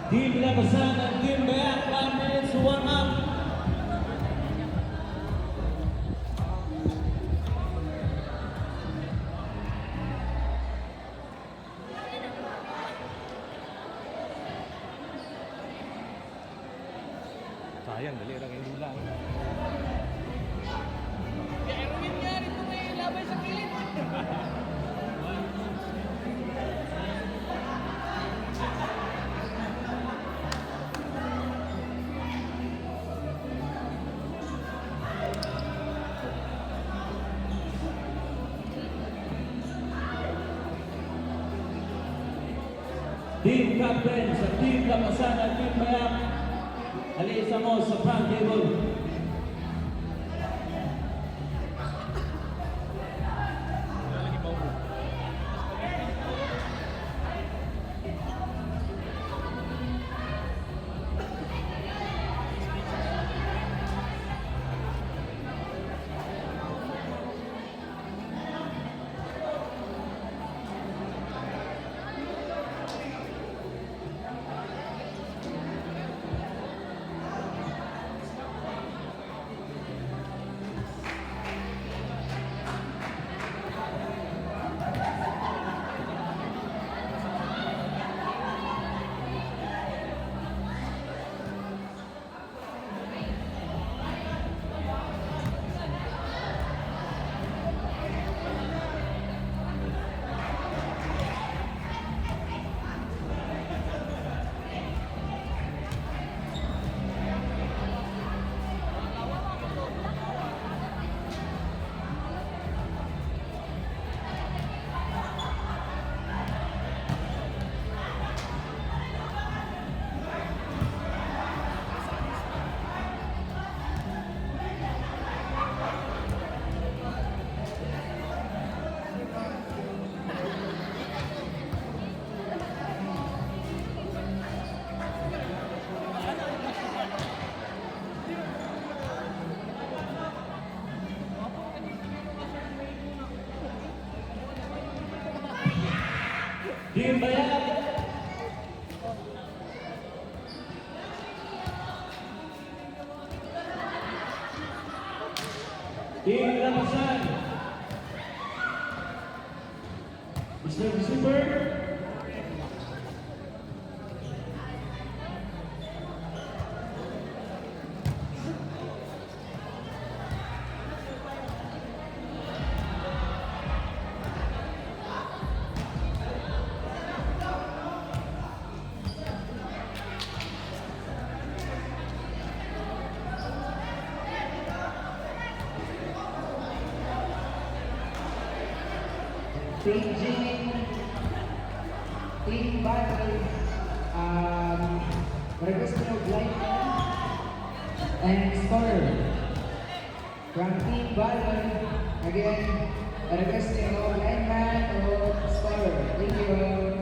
Team Labasan at Team Bayak, 1 minute to warm up. Sayang, dali lang yung dula. Kaya Erwin nga rito may labay sa kilid. Team Captain sa Team Labasan at Team Bayak, alisa mo sa front table. Team Bayak, Team Labasan, Mr. Receiver, Staging team battle, request of lineman and scorer. From team battle, again, request of lineman or scorer. Thank you.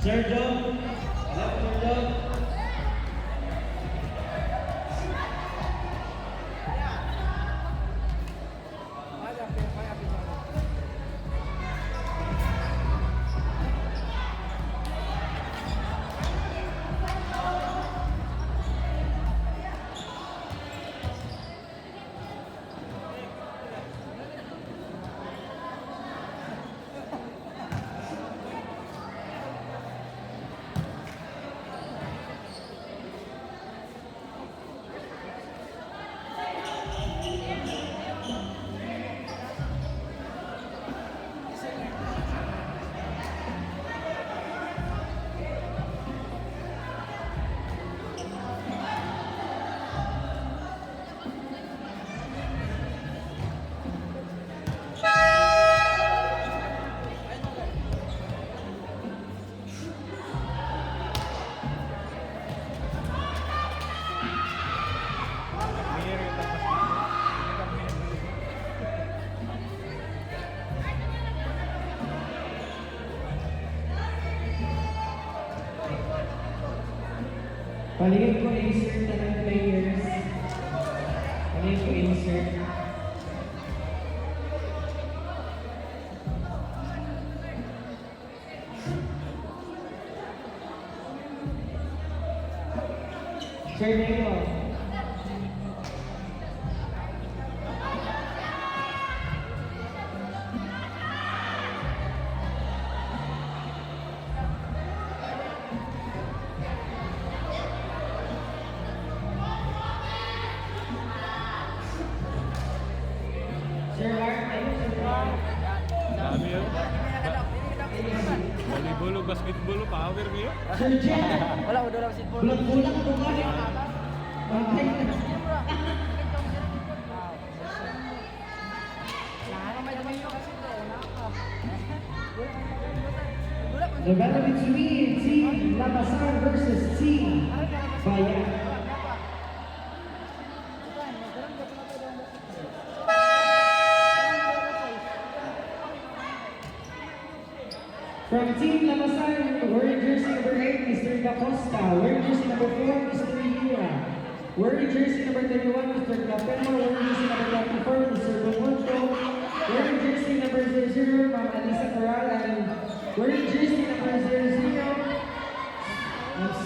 Sergio. Left, Sergio. Paligid ko insert na ng players. Paligid ko insert. Sir Diego. Sir Mark, ayun, Sir Mark. Dami yun. Volleyball o basketball o power kayo. Sir Jen. Wala, wala lang si Paul. Bulag-bulag ito nga. Pantay na. The battle between Team Labasan versus Team Bayan. From Team Labasan, wearing jersey number 8, Mr. Da Costa. Wearing jersey number 4, Mr. Yura. Wearing jersey number 31, Mr. Capelmo. Wearing jersey number 24, Mr. Bumonto. Wearing jersey number 00, Ma'am Alisa Corral. And wearing jersey number 00, Ms.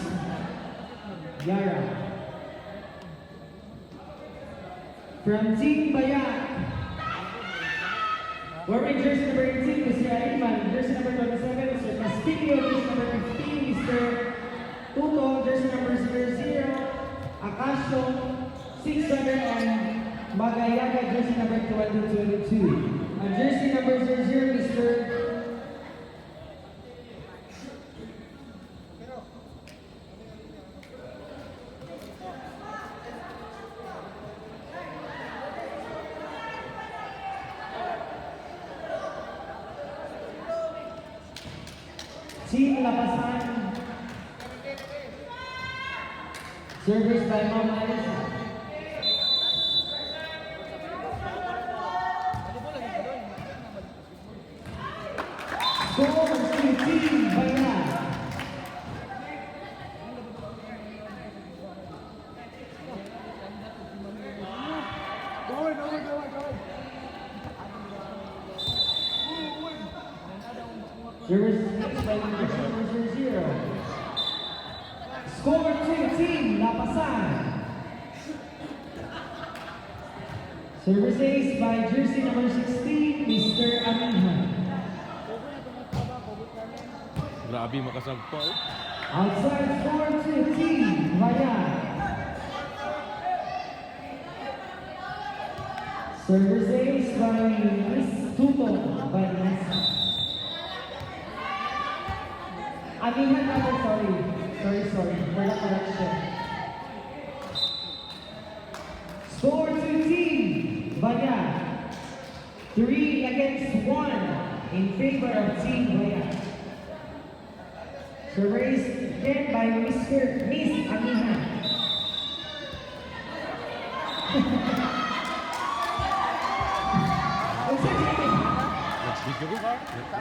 Yara. From Team Bayan, wearing jersey number 18, Mr. Ayman. Jersey number 27, Mr. Castillo. Jersey number 15, Mr. Tuto. Jersey number 00, Akasho. 600 and Magayaga. Jersey number 2022. And jersey number 00, Mr. Team Labasan. Service by Ma'am Alisa. Score to Team Bayan. Service by number 00. Score to Team Labasan. Service ace by jersey number 16, Mr. Aminhan. Grabe makasagpa. Outside score to Team Bayan. Service ace by Miss Tuto by Nessa. Aminhan number, sorry. For the correction. Score to Team Bayan. 3 against 1 in favor of Team Bayan. So raised again by Miss Aminhan. Nag-video ko ba?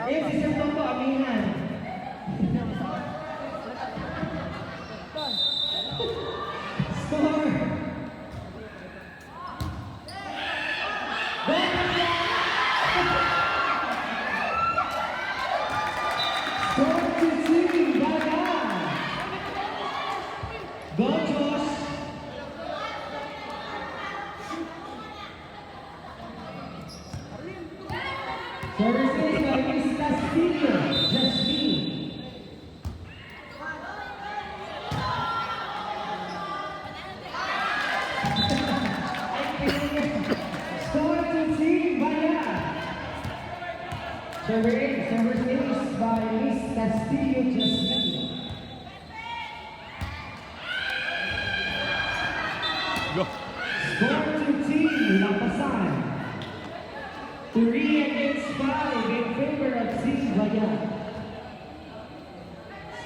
Yes, isang Toto Aminhan.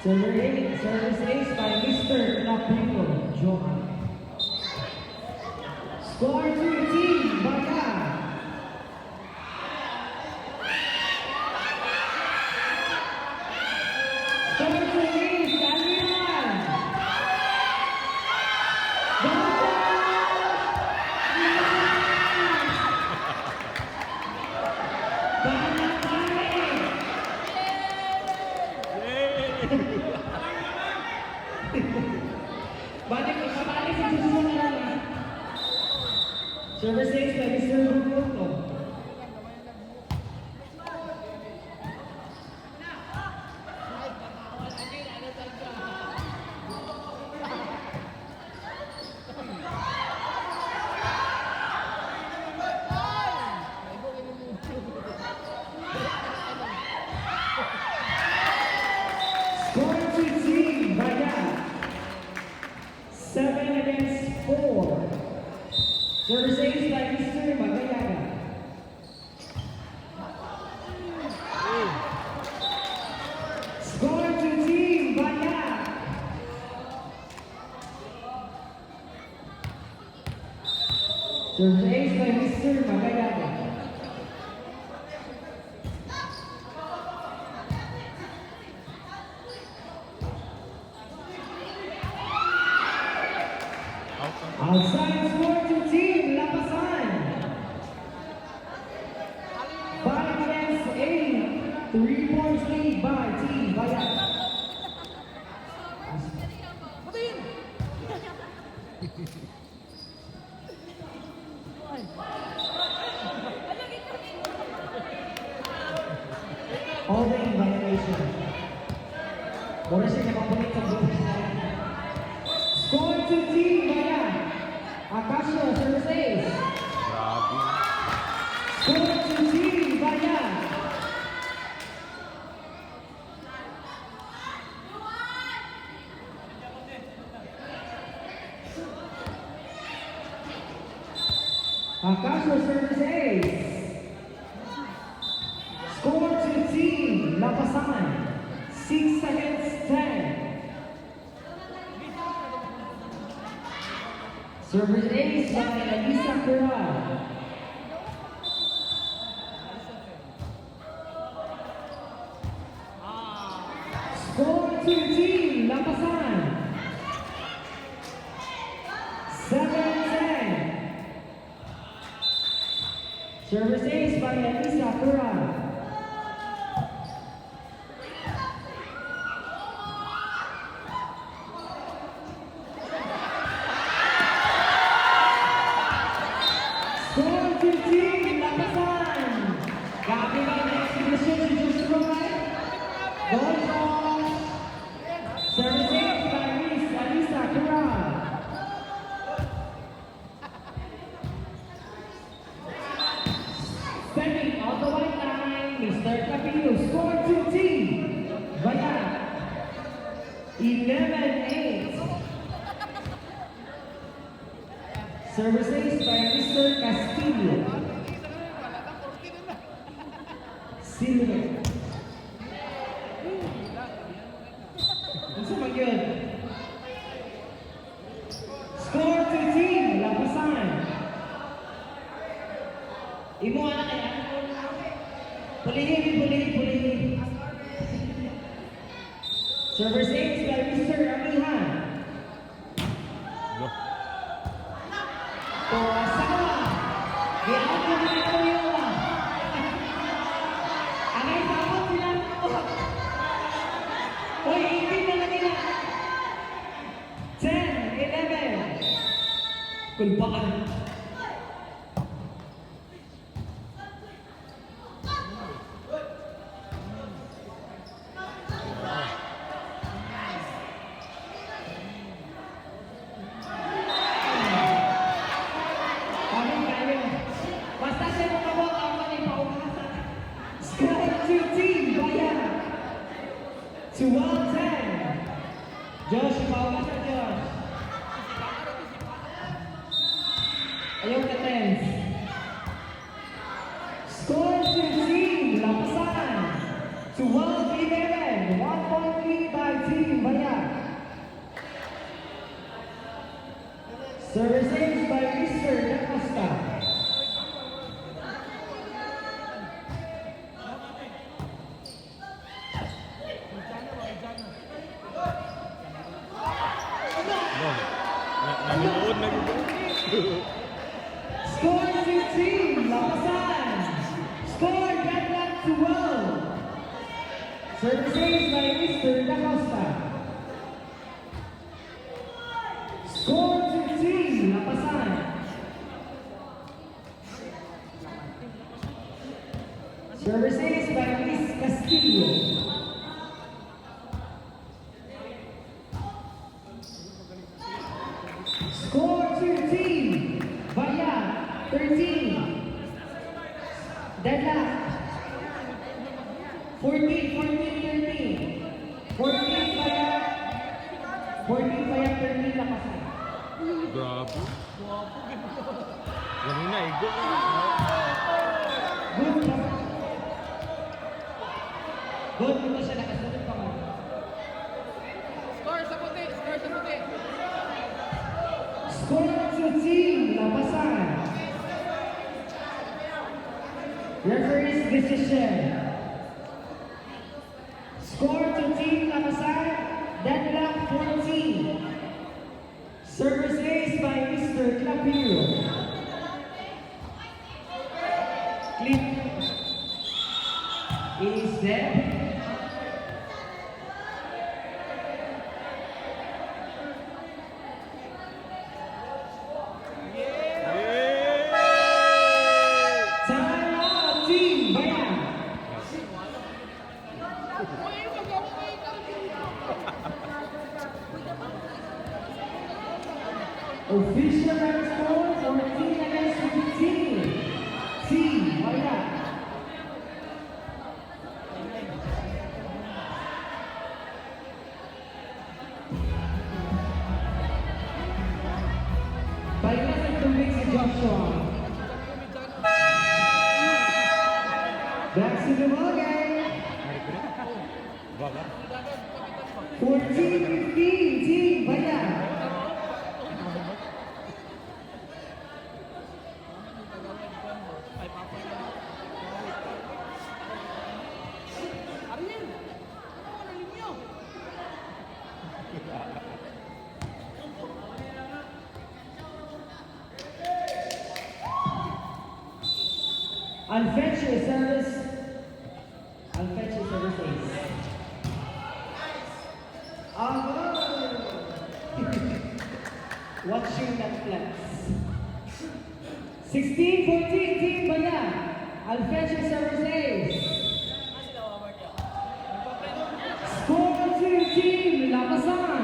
Service ace by Mr. Lapino, Johan. Score to Team Baga. Score to ace, Dalian. Balik si Susun na lang. Service ace by Mr. Bukuto. Score to Team Baga. 7 against 4. Service ace by Mr. Magayaga. Score to Team Baga. Service ace by Mr. Magayaga. Outside score to Team Lapasan. 5 against 8. 3 points lead by Team Bayan. Holding violation. Mura siya nakapunit sa buhay na. Score to Team Bayan. Akasio, service ace. Grabe. Score to Team Bayan. Akasio, service ace. Score to Team Lapasan. 6 against 10. Service ace by Elisa Cural. Score to Team Lapasan. 7-10. Service ace by Elisa Cural. Score to Team Lapasan. Copy by the exhibition to destroy. Goal cross. Service ace by Miss Alisa Cural. Standing on the white line, Mr. Capillo. Score to Team Bayan. 11-8. Service ace by Mr. Castillo. Silver. Ano ba yun? Score to Team Lapasan. Imo anak kaya. Pulihin. Service ace by Mr. Amihan. Go. Kurosawa. Di-out mo na ito yun. Anay tapos sila ako. Hoy, 18 na lang nila. 10, 11. Kulpaan. Kami kayo. Basta siya makabot ang manipaukasan. Score to Team Bayan. 12-10. Josh, paukasan Josh. Ayaw ka tense. Score to Team Lapasan. 12-11. 1 point lead by Team Service ace by Mr. Da Costa. Go. Nanonood, nag-go. Score 15, Lapasan. Score Deadlock to 12. Service ace by Mr. Da Costa. Score 15, Lapasan. Service ace by Miss Castillo. Score 13, Vaya 13. Deadlock 14, 13. 14 Vaya, 13 Lapasan. Grabe. Ganun na, go. Good. Good, dito siya nakasunod pa mo. Score sa puti! Score sa puti! Score to team, Lapasan. Referee's decision. Score to team, Lapasan. Deadlock 14. Service ace by Mr. Clapiro. Clip is dead. Time out, team Bayan. Uy, magawa kayo ikaw! Official red score 14 against 15. Team Bayan. Bayan ang tubig si Joshua. Back to the ball game. Baka. 14-15, Team Bayan. Ariel! Ano na ninyo? Unfetched service. Unfetched service ace. Watching Netflix. 16-14, Team Bayan. Unfetched service ace. Score to Team Lapasan.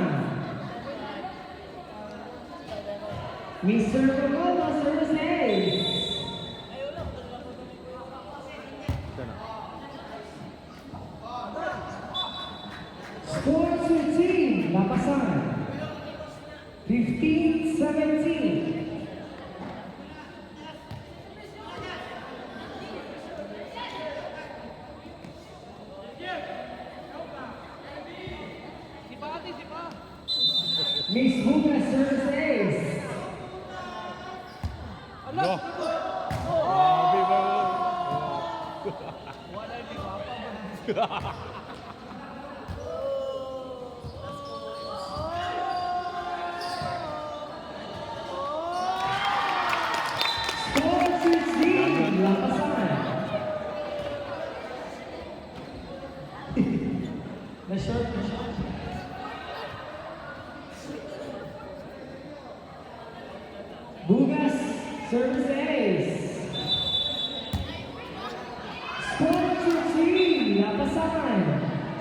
Mr. Romano, service ace. Ganun. Score to Team Lapasan. 15-17. Si pa ate, si pa! Miss Buga, service ace. Ala! Go. Grabe ba? Wala yung liwapa ba? Score to Team Lapasan. Na-short. Bugas, service ace. Score to Team Lapasan.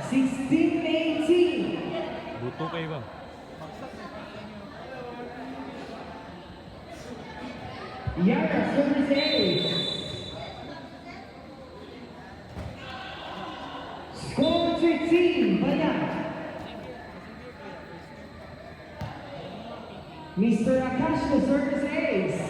16-18. Buto kayo ba? Yara, service ace. Score to Team Bayan. Mr. Akashio, service ace.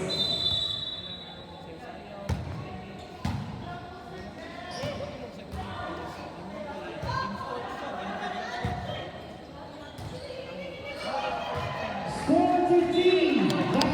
Score to Team Bayan.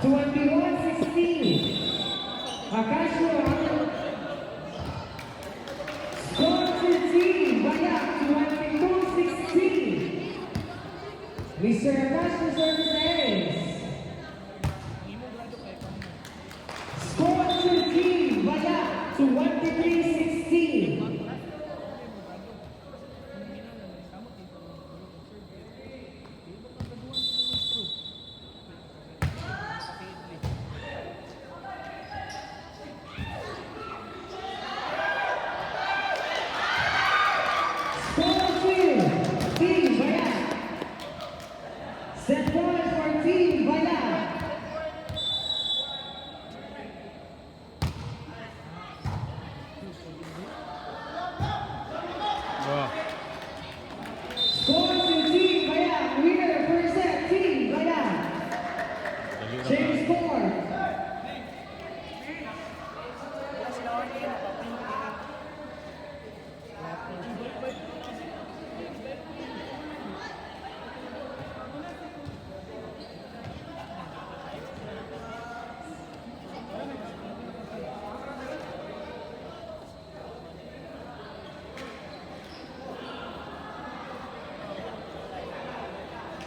21-16. Akasho, score to team, Bayak, 22-16. Mr. Akasho service ace. Score to team, Bayak, 23-16. Team Bayak. Set point for Team Bayak. Wah. Score to Team Bayak. Winner first set, Team Bayak. Dali na Change ba? score.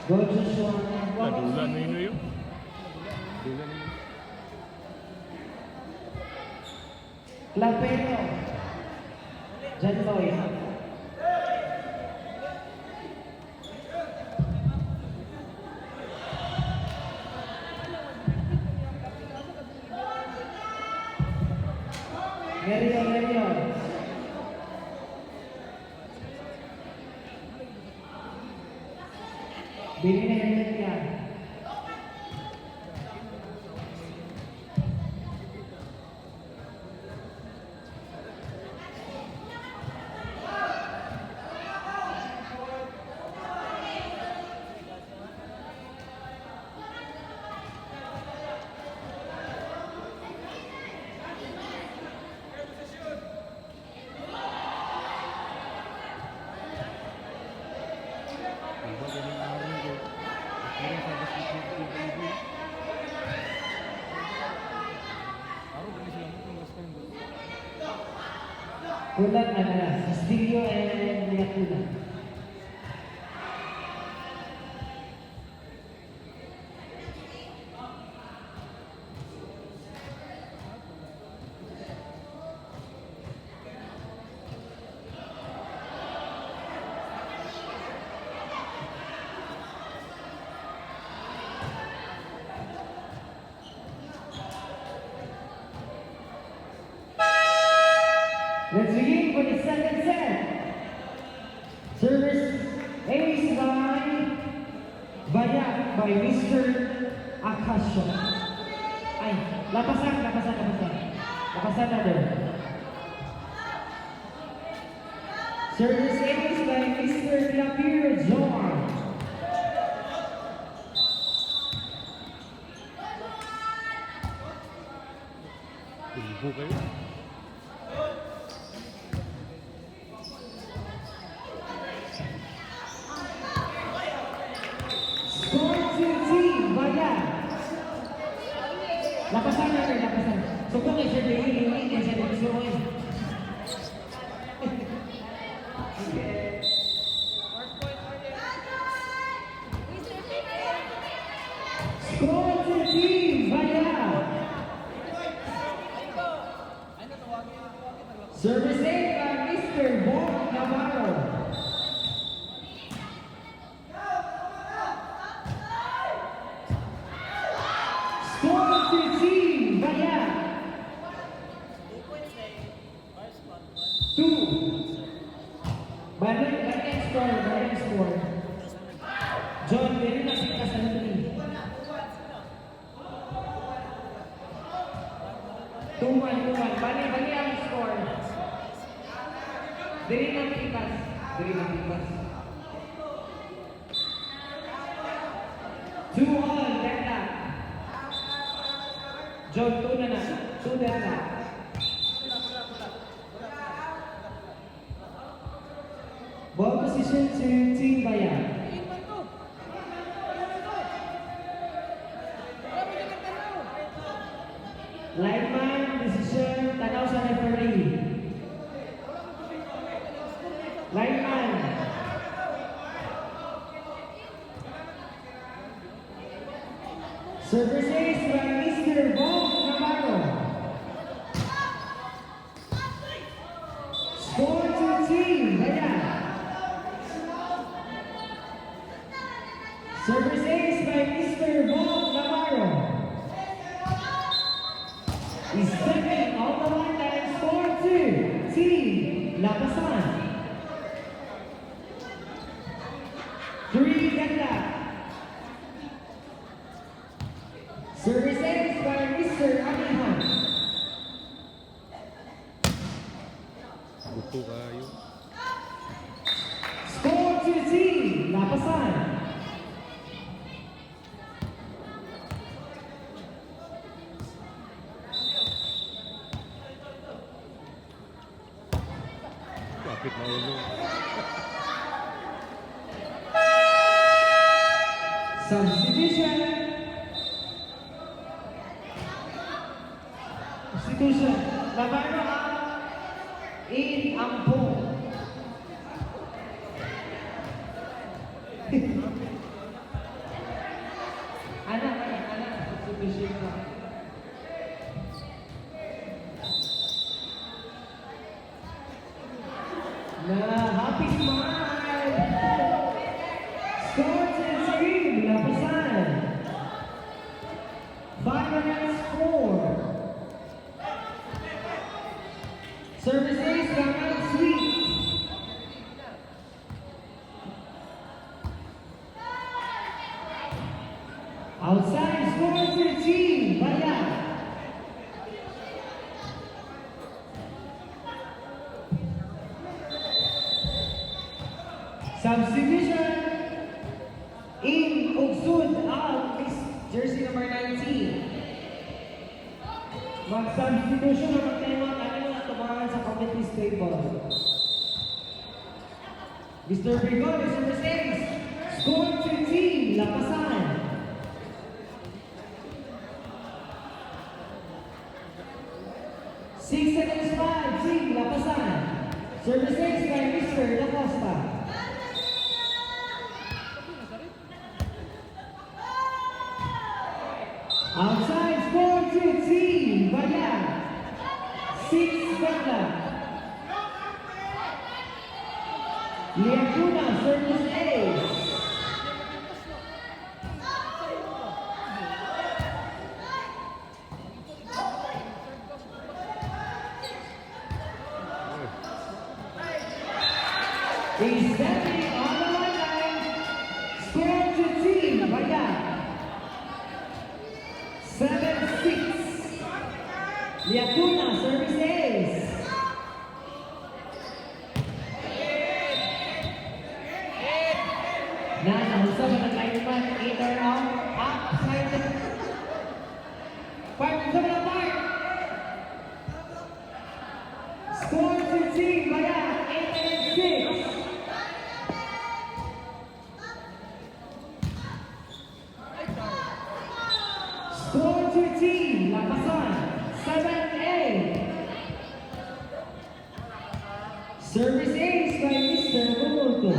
Go Joshua. Nadulan na yun yun. Nadulan na yun. Lapero. John Boy. Merio. Bini na helmet niya. Iba galing araw ko. Pero sa basketball ko. Araw galing sila mo kung gusto mo. Kulang na na. Castillo and Liacuna. Let's begin for the second set. Service ace by Mr. Akasho. Ay, lapasan. Lapasan na doon. Service ace by Mr. Lapir John. Ibo kayo. Score to team, Bayan. Lapasan. Subukan siya din, hindi siya din. Score to team, Bayan. Service aid by Mr. Bob Navarro. Score to team, Bayan. 2. Bayan score. John, meron na siya sa natin. 2-1. Bali ang score. Diri na pikas. 2-1, deadlock. John, 2 na. 2 deadlock. Ball position to Team Bayan. Lineman, decision, tanaw sa referee. Lineman. Services by Mr. Bob Navarro. Score to team, Bayan. Services by Mr. Bob Navarro. He's stepping on the line and score two. Team Lapasan. 3 ganda. Services by Mr. Amihan. Buto kayo. Score to team Lapasan. Kapit na ulo. Substitution. Substitution. Navarro out. In Ampong. Anak. Substitution ka. Na happy smile. Score to team Lapasan. 5-4. Services Gamal Sweet. Outside score to team Bayan. Substitution in Ugsud out is jersey number 19. Mag-substitution na magtayman kanino na tumahan sa committee's table. Mr. Brigol is number 6. Score to team Lapasan. Six against 5, team Lapasan. Services by Mr. Da Costa. Outside score to team Bayan. 6 ganda. Liacuna, service ace. He's stepping on the line. Score to team Bayan. 7-6. Liacuna, service ace. Nahusap ang lineman, in or out, upside. Park, usap na park. Score to team Bayan, 8-6. Score to team Lapasan, 7-8. Service ace by Mr. Gumulto.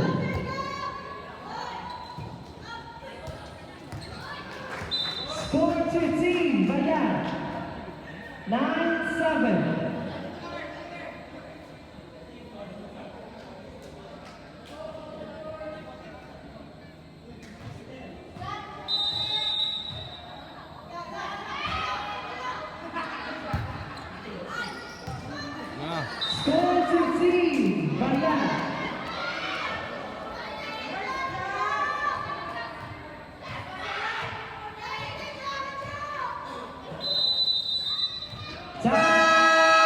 Score to team Bayan, 9-7. Na. Score to team Bayan. Time!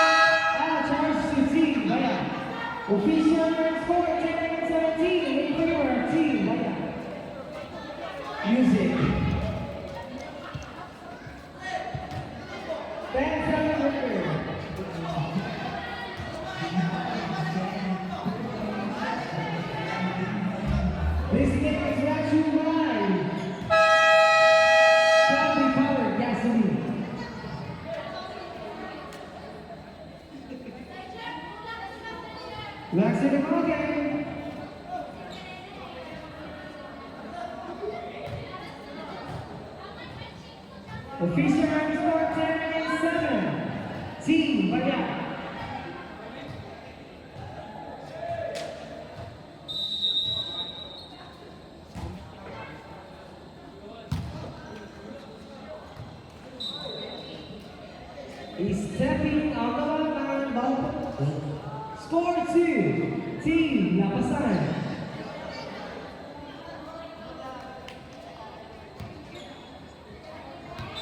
Official round score 10-7. Team Bayak. He's stepping on the line ball. Score 2. Team Lapasan.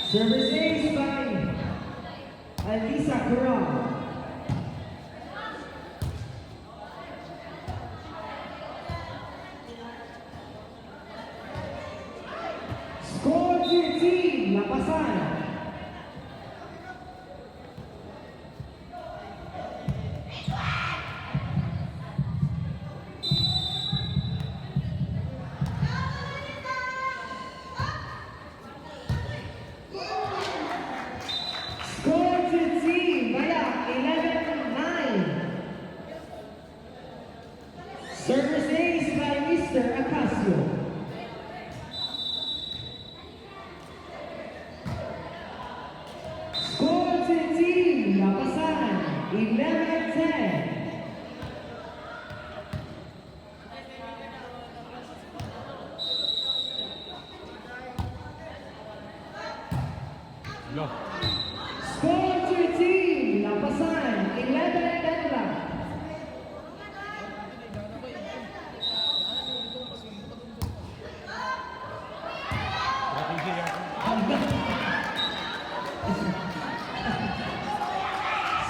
Service ace by Alisa Corral. Score 2. Team Lapasan. Score to team Bayak 11-9. Service ace by Mr. Acasio. Score to team Lapasan 11-10. Lo. Score to team Lapasan 11-10. Strategy yan.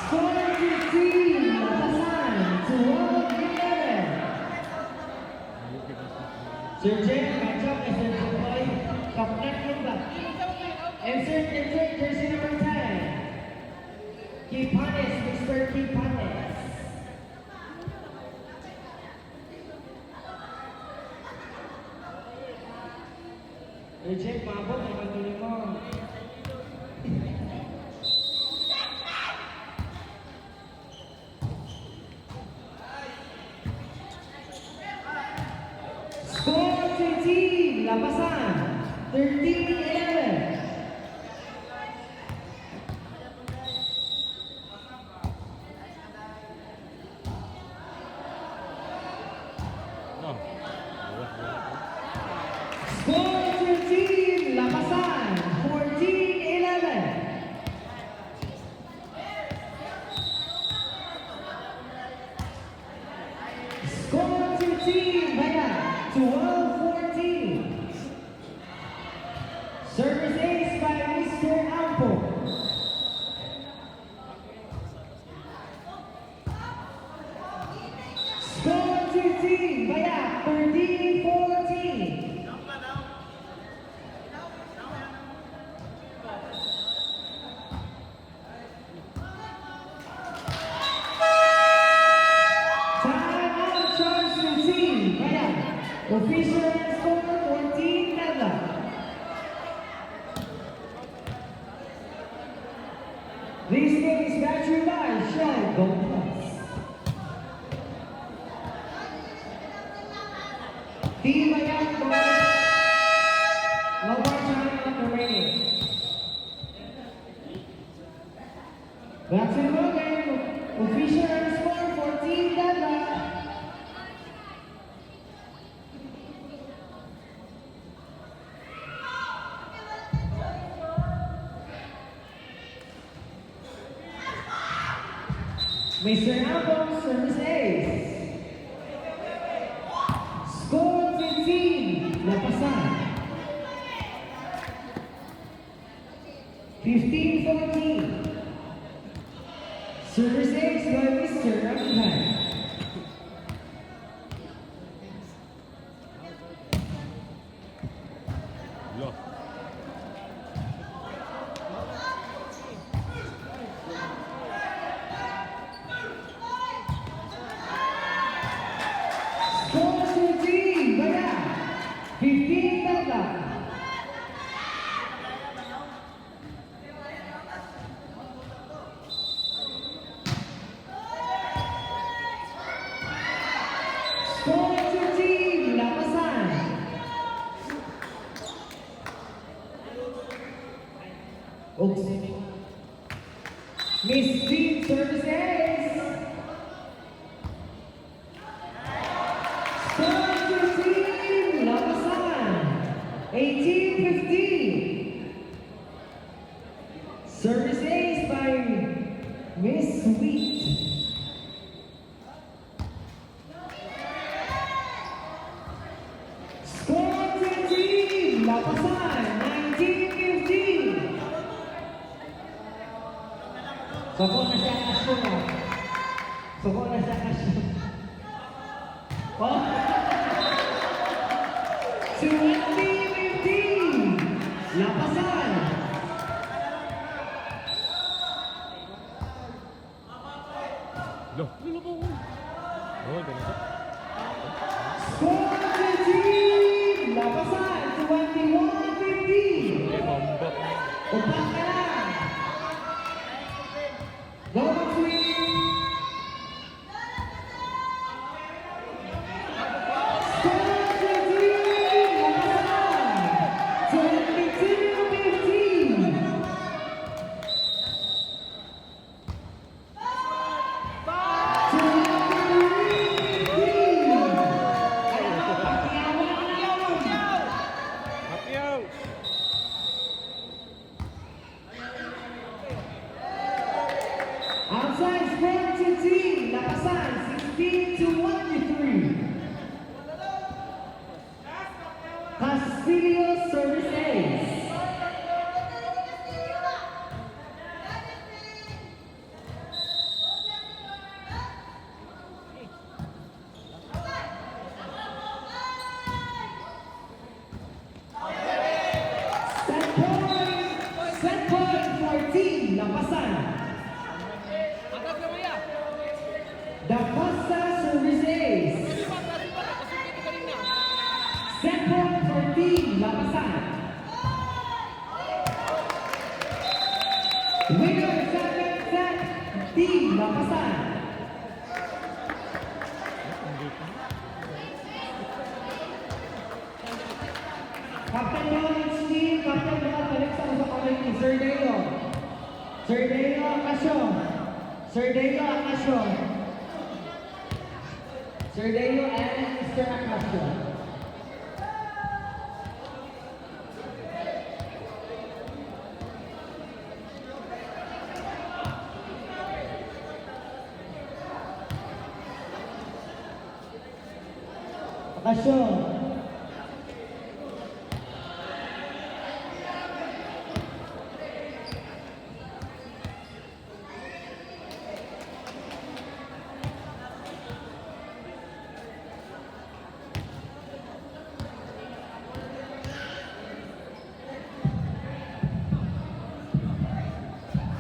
Score to team Lapasan 12-11. Sir Jen, match up as Sir Joy. Kapnak yung ba? Insert jersey number 10. Kipanes, Mr. Kipanes. Reject, mabot, ay magtuloy mo. Score to team Lapasan 13-11. No. Score to team Lapasan 14-11. Score to team Bayak 12-14. Service ace by Mr. Ampo. Score to team Bayak 13-14. Time out charge to team Bayak. Official score 14-11. This game is brought to you by Shell Gold Plus. Team Bayak boys. No more time left remaining. Back to the ball game. Official score 14-11. Mr. Ampo, service ace. Score to team Lapasan 15-14. Service ace by Mr. Ramjan. Lo. Score to team Bayak 15-11. Oops. Miss Jean Services. Score to Team Lapasan. 18-15. Service ace by Miss Sweet. Score to Team Lapasan. 19-15. Soko na siya kasyon ah. Soko na siya kasyon. Oh. 20-15. Lapasan. Loh. Oh, ganito. Score to Team Lapasan. 21-15. Eh, mambak. Upak na lang. Go Sweet. Score to Team Lapasan. 22-15. Happy Outside score to Team Lapasan, 16-23. Castillo Service Ace. Set point for Team Lapasan. Atas Lamaya. The Costa Service Ace. Kasipat, kasukit ito kanina. Set point for Team Lapasan. Winner second set, Team Lapasan. Captain Lawrence Team, Captain Lawrence, balik sa usapan ni Sir Deo. Sir Deo Acasio. Sir Deo Acasio. Sir Deo and Mr. Acasio. Acasio.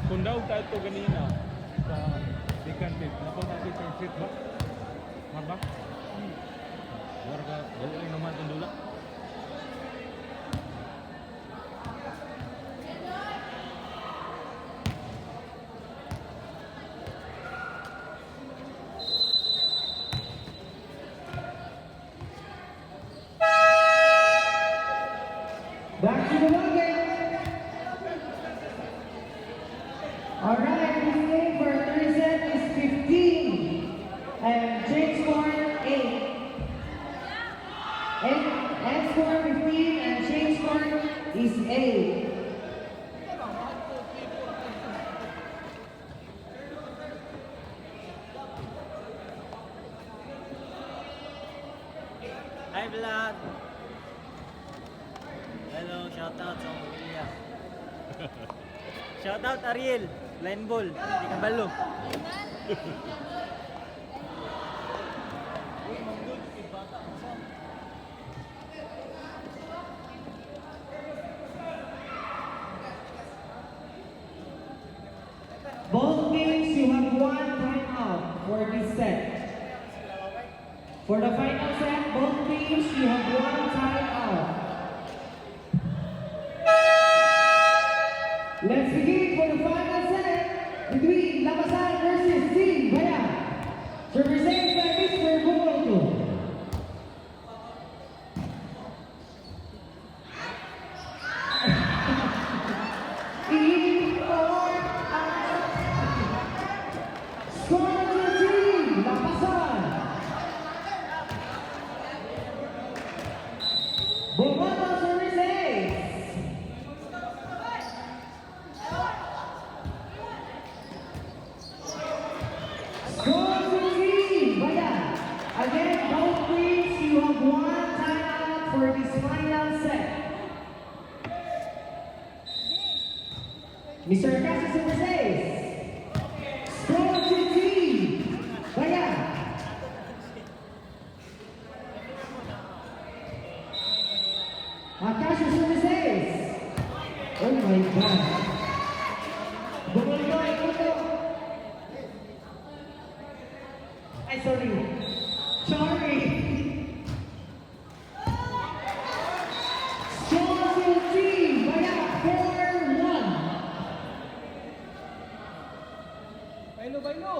Kung daw tayo ito ganina sa decanted, napo natin sa seat ba? Maba? Warga, wala naman itong dula. Back to the bucket. Alright, this game for third set is 15. And Jake scored 8. And scored 15 and Shane scored is 8. Hi vlog! Hello, shoutout sa Pamilya. Shoutout Ariel, line ball, di kabalo. Both teams, you have one timeout for this set. For the final set, both teams, you have one timeout. Let's begin for the final set between Lapasan versus Team Baya. Represented by Mr. Bumolto. Iiwan Mr. Acacio Super 6. Score to Team Bayan. Acacio Super 6. Oh my God. Bumulgo, ikuto. Ay, sorry. Sorry. Score to Team Bayan 4-1. Bailo, bailo.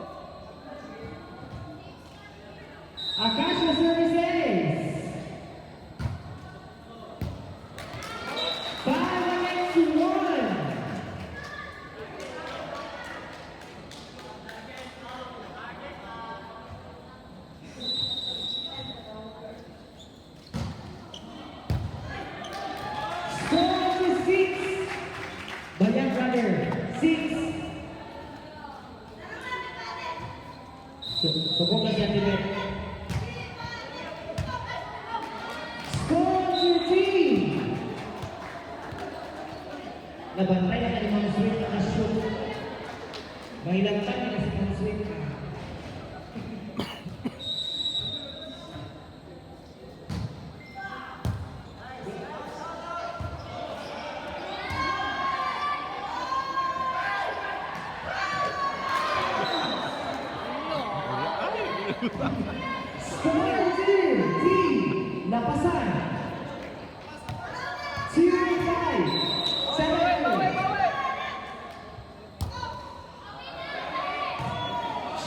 Acacio Services. 5-1. Score to 6. Bayan brother. 6. Subok ka siya tinet. Score to team. Nabantay na ni Ma'am Sweet na shoot. Mahilagtan na si Ma'am Sweet. Score to team. Lapasan. 2-5. 7.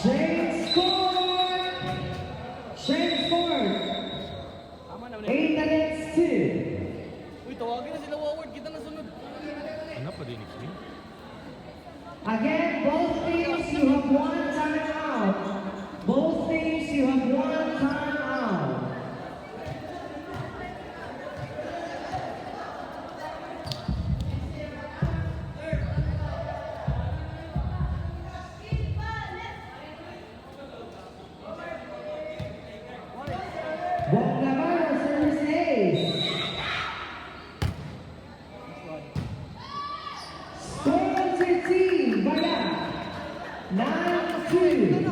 Shane scored. Shane scored. Tama na. 8 against 2. Uy, tawagin na sila Waward. Kita na sunod. Ano pa din ito? Again, both teams you have one timeout. Both teams you have one timeout. Bonggamaro service ace. Score to team Bayan 9-2.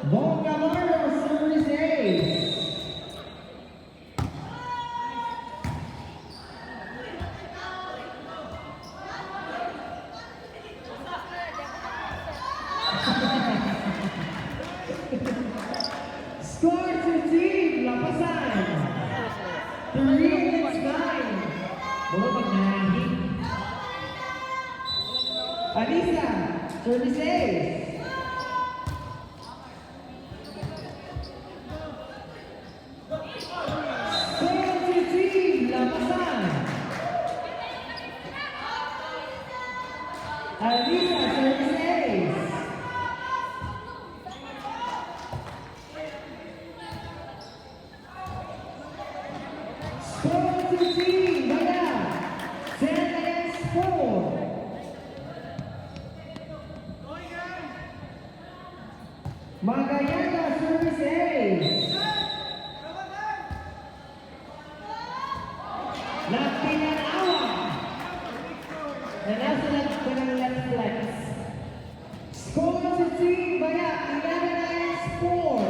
Bonggamaro service ace. Score to team Lapasan 3-9. Bolo pagnahin. Alisa, service ace. Score to team Lapasan. Alisa, service ace. Score to team Bayan 10 against 4. Magallanes service ace. Nagpinanawa. Na nasa ng left flex. Score to team Bayan 11 against 4.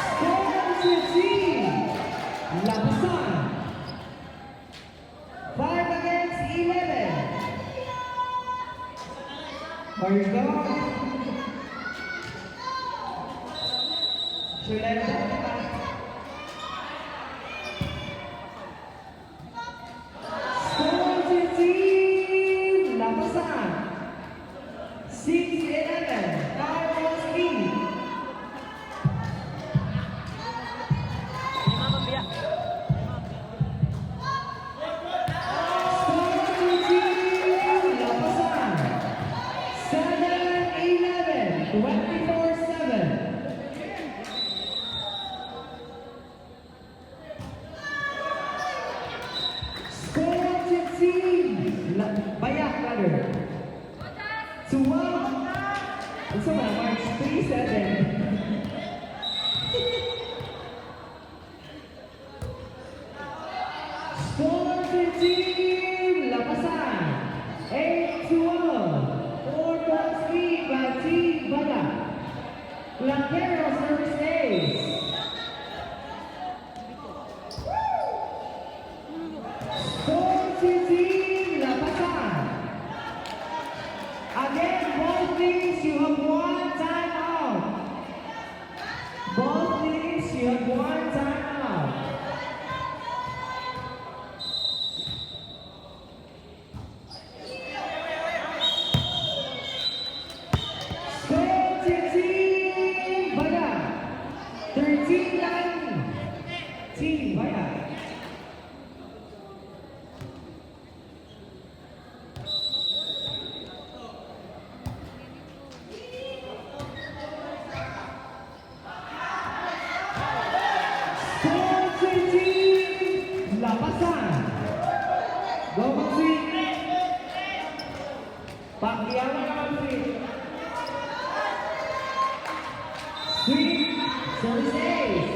Score to team Lapasan 5 against 11. Margo. Shulenda. Score to team Lapasan 6-11. Carlos E. Lima pambiya. Score to team Lapasan 7-11. 24-7. Sweet service ace.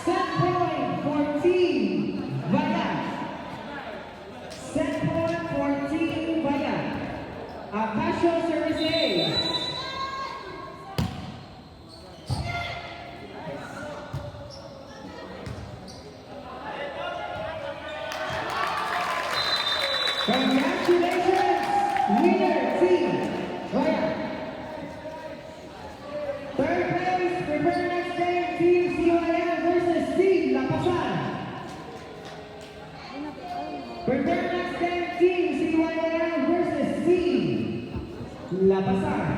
Set point for Team Bayat. Set point for Team Bayat. A casual service ace. Congratulations, winner Team Bayat. Third place, prepare next game, Team CYL versus Team Lapasan. Prepare next game, Team CYL versus Team Lapasan.